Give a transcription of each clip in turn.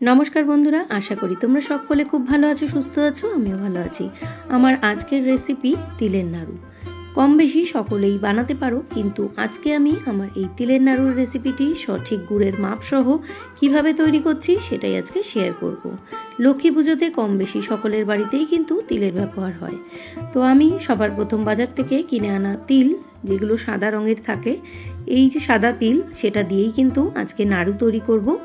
नमस्कार बंधुरा आशा करी तुम्हारा सकले खूब भालो आछो सुस्थ आछो आमिও भालो आछि। आमार आजकेर रेसिपि तिलेर नाड़ू कम बेशी सकलेई बानाते पारो, किन्तु आजके आमी आमार एई तिलेर नाड़ुर रेसिपिटी सठिक गुड़ेर माप सह किभाबे तैरी करछि सेटाई आजके शेयर करब। लक्ष्मी पुजोते कम बेशी सकलेर बाड़ीतेई किन्तु तिलेर व्यवहार हय। तो आमी सबार प्रथम बाजार थेके किने आना तिल जेगुलो सादा रंगेर थाके, एई जे सादा तिल सेटा दिएई किन्तु आजके नाड़ू तैरी करब।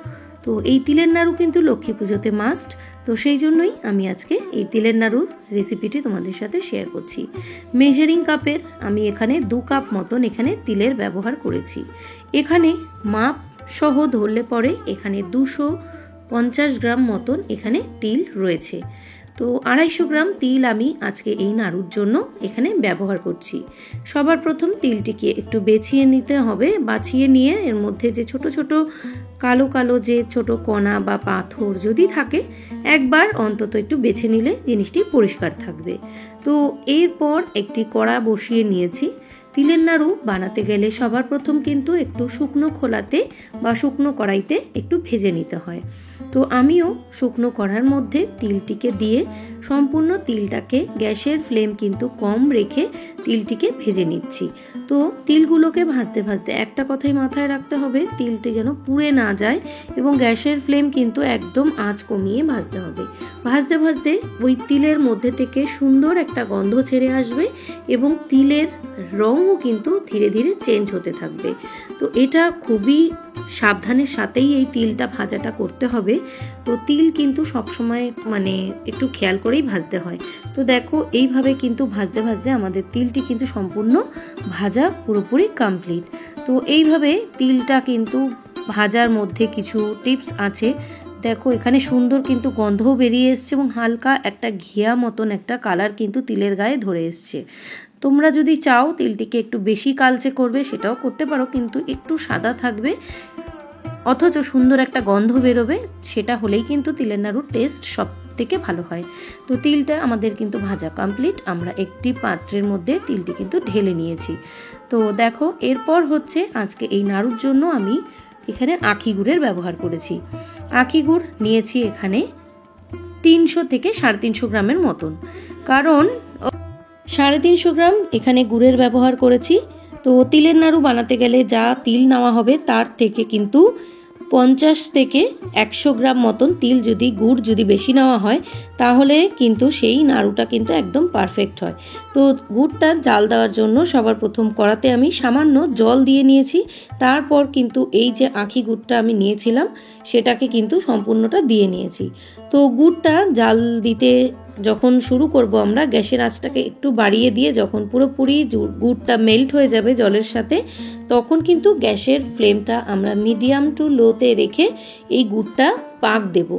तो এই তিলের নাড়ু কিন্তু লক্ষ্মী পুজোতে মাস্ট, তো সেই জন্যই আমি আজকে এই তিলের নাড়ুর রেসিপিটি তোমাদের সাথে শেয়ার করছি। মেজারিং কাপের আমি এখানে 2 কাপ মতন এখানে তিলের ব্যবহার করেছি। এখানে মাপ সহ ধরলে পরে এখানে 250 গ্রাম মতন এখানে তিল রয়েছে। তো 250 গ্রাম তিল আমি আজকে এই নাড়ুর জন্য এখানে ব্যবহার করছি। সবার প্রথম তিলটিকে একটু বেছিয়ে নিতে হবে। বাছিয়ে নিয়ে এর মধ্যে যে ছোট ছোট কালো কালো যে ছোট কণা বা পাথর যদি থাকে একবার অন্তত একটু বেছে নিলে জিনিসটি পরিষ্কার থাকবে। তো এরপর একটি কড়া বসিয়ে নিয়েছি। তিলের নাড়ু বানাতে গেলে সবার প্রথম কিন্তু একটু শুকনো খোলাতে বা শুকনো কড়াইতে একটু ভেজে নিতে হয়। তো আমিও শুকনো কড়ার মধ্যে তিলটিকে দিয়ে সম্পূর্ণ তিলটাকে গ্যাসের ফ্লেম কিন্তু কম রেখে তিলটিকে ভেজে নিচ্ছি। তো তিলগুলোকে ভাজতে ভাজতে একটা কথাই মাথায় রাখতে হবে, তিলটি যেন পুড়ে না যায় এবং গ্যাসের ফ্লেম কিন্তু একদম আঁচ কমিয়ে ভাজতে হবে। ভাজতে ভাজতে ওই তিলের মধ্যে থেকে সুন্দর একটা গন্ধ ছেড়ে আসবে এবং তিলের রঙও কিন্তু ধীরে ধীরে চেঞ্জ হতে থাকবে। তো এটা খুবই সাবধানের সাথেই এই তিলটা ভাজাটা করতে হবে। তো তিল কিন্তু সবসময় মানে একটু খেয়াল করেই ভাজতে হয়। তো দেখো এইভাবে কিন্তু ভাজতে ভাজতে আমাদের তিলটি কিন্তু সম্পূর্ণ ভাজা পুরোপুরি কমপ্লিট। তো এইভাবে তিলটা কিন্তু ভাজার মধ্যে কিছু টিপস আছে। দেখো এখানে সুন্দর কিন্তু গন্ধও বেরিয়ে এসছে এবং হালকা একটা ঘিয়া মতন একটা কালার কিন্তু তিলের গায়ে ধরে এসছে। তোমরা যদি চাও তিলটিকে একটু বেশি কালচে করবে সেটাও করতে পারো, কিন্তু একটু সাদা থাকবে অথচ সুন্দর একটা গন্ধ বেরোবে, সেটা হলেই কিন্তু তিলের নাড়ুর টেস্ট সব থেকে ভালো হয়। তো তিলটা আমাদের কিন্তু ভাজা কমপ্লিট। আমরা একটি পাত্রের মধ্যে তিলটি কিন্তু ঢেলে নিয়েছি। তো দেখো এরপর হচ্ছে আজকে এই নাড়ুর জন্য আমি এখানে আখি গুড়ের ব্যবহার করেছি। আখি গুড় নিয়েছি এখানে 300 থেকে 350 গ্রামের মতন, কারণ 350 গ্রাম এখানে গুড়ের ব্যবহার করেছি। তো তিলের নাড়ু বানাতে গেলে যা তিল নেওয়া হবে তার থেকে কিন্তু 50 থেকে 100 গ্রাম মতন তিল যদি গুড় যদি বেশি নেওয়া হয় তাহলে কিন্তু সেই নাড়ুটা কিন্তু একদম পারফেক্ট হয়। তো গুড়টা জাল দেওয়ার জন্য সবার প্রথম কড়াতে আমি সামান্য জল দিয়ে নিয়েছি। তারপর কিন্তু এই যে আখি গুড়টা আমি নিয়েছিলাম সেটাকে কিন্তু সম্পূর্ণটা দিয়ে নিয়েছি। তো গুড়টা জাল দিতে যখন শুরু করব আমরা গ্যাসের আঁচটাকে একটু বাড়িয়ে দিয়ে যখন পুরোপুরি গুড়টা মেল্ট হয়ে যাবে জলের সাথে তখন কিন্তু গ্যাসের ফ্লেমটা আমরা মিডিয়াম টু লোতে রেখে এই গুড়টা পাক দেব।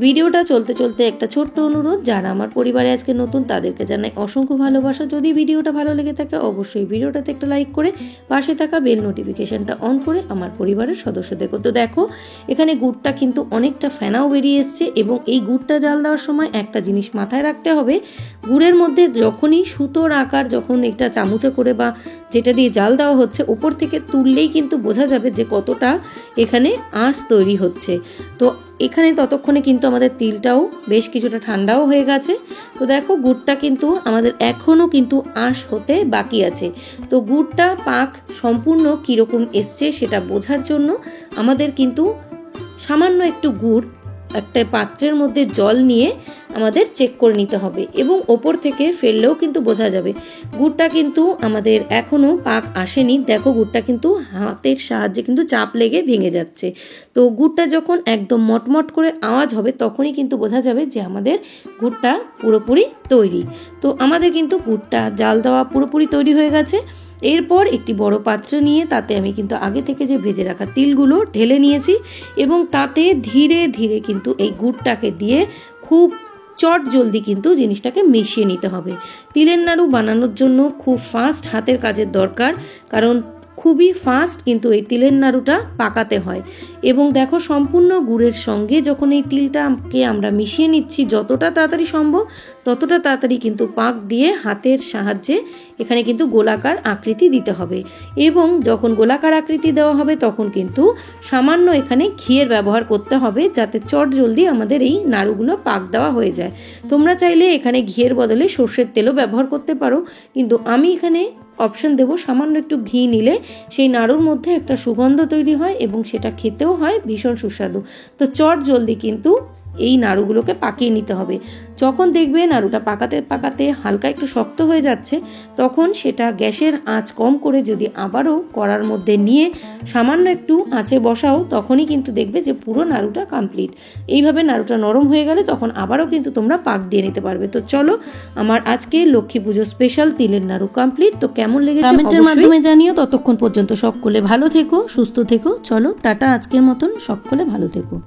ভিডিওটা চলতে চলতে একটা ছোট্ট অনুরোধ, যারা আমার পরিবারে আজকে নতুন তাদেরকে জানাই অসংখ্য ভালোবাসা। যদি ভিডিওটা ভালো লেগে থাকে অবশ্যই ভিডিওটাতে একটা লাইক করে পাশে থাকা বেল নোটিফিকেশনটা অন করে আমার পরিবারের সদস্যদের। তো দেখো এখানে গুড়টা কিন্তু অনেকটা ফেনাও বেরিয়ে এসছে এবং এই গুড়টা জাল দেওয়ার সময় একটা জিনিস মাথায় রাখতে হবে, গুড়ের মধ্যে যখনই সুতোর আকার যখন একটা চামচে করে বা যেটা দিয়ে জাল দেওয়া হচ্ছে ওপর থেকে তুললেই কিন্তু বোঝা যাবে যে কতটা এখানে আঁশ তৈরি হচ্ছে। তো এখানে ততক্ষণে কিন্তু আমাদের তিলটাও বেশ কিছুটা ঠান্ডাও হয়ে গেছে। তো দেখো গুড়টা কিন্তু আমাদের এখনও কিন্তু আঁশ হতে বাকি আছে। তো গুড়টা পাক সম্পূর্ণ কীরকম এসছে সেটা বোঝার জন্য আমাদের কিন্তু সামান্য একটু গুড় একটা পাত্রের মধ্যে জল নিয়ে আমাদের চেক করে নিতে হবে এবং ওপর থেকে ফেললেও কিন্তু বোঝা যাবে গুড়টা কিন্তু আমাদের এখনো পাক আসেনি। দেখো গুড়টা কিন্তু হাতের সাহায্যে কিন্তু চাপ লেগে ভেঙে যাচ্ছে। তো গুড়টা যখন একদম মটমট করে আওয়াজ হবে তখনই কিন্তু বোঝা যাবে যে আমাদের গুড়টা পুরোপুরি তৈরি। তো আমাদের কিন্তু গুড়টা জাল দেওয়া পুরোপুরি তৈরি হয়ে গেছে। এরপর একটি বড় পাত্র নিয়ে তাতে আমি কিন্তু আগে থেকে যে ভেজে রাখা তিলগুলো ঢেলে নিয়েছি এবং তাতে ধীরে ধীরে কিন্তু এই গুড়টাকে দিয়ে খুব চট জলদি কিন্তু জিনিসটাকে মিশিয়ে নিতে হবে। তিলের নাড়ু বানানোর জন্য খুব ফাস্ট হাতের কাজের দরকার, কারণ খুবই ফাস্ট কিন্তু এই তিলের নাড়ুটা পাকাতে হয়। এবং দেখো সম্পূর্ণ গুড়ের সঙ্গে যখন এই তিলটাকে আমরা মিশিয়ে নিচ্ছি যতটা তাড়াতাড়ি সম্ভব ততটা তাড়াতাড়ি কিন্তু পাক দিয়ে হাতের সাহায্যে এখানে কিন্তু গোলাকার আকৃতি দিতে হবে। এবং যখন গোলাকার আকৃতি দেওয়া হবে তখন কিন্তু সামান্য এখানে ঘিয়ের ব্যবহার করতে হবে যাতে চটজলদি আমাদের এই নাড়ুগুলো পাক দেওয়া হয়ে যায়। তোমরা চাইলে এখানে ঘিয়ের বদলে সর্ষের তেলও ব্যবহার করতে পারো, কিন্তু আমি এখানে অপশন দেব সামান্য একটু ঘি নিলে সেই নাড়ুর মধ্যে একটা সুগন্ধ তৈরি হয় এবং সেটা খেতেও হয় ভীষণ সুস্বাদু। তো চটজলদি কিন্তু এই নাড়ুগুলোকে পাকিয়ে নিতে হবে। যখন দেখবে নাড়ুটা পাকাতে পাকাতে হালকা একটু শক্ত হয়ে যাচ্ছে তখন সেটা গ্যাসের আঁচ কম করে যদি আবারও কড়ার মধ্যে নিয়ে সামান্য একটু আঁচে বসাও তখনই কিন্তু দেখবে যে পুরো নাড়ুটা কমপ্লিট। এইভাবে নাড়ুটা নরম হয়ে গেলে তখন আবারও কিন্তু তোমরা পাক দিয়ে নিতে পারবে। তো চলো আমার আজকে লক্ষ্মী পুজো স্পেশাল তিলের নাড়ু কমপ্লিট। তো কেমন লেগেছে কমেন্টের মাধ্যমে জানিও। ততক্ষণ পর্যন্ত সকলে ভালো থেকো, সুস্থ থেকো। চলো টাটা, আজকের মতন সকলে ভালো থেকো।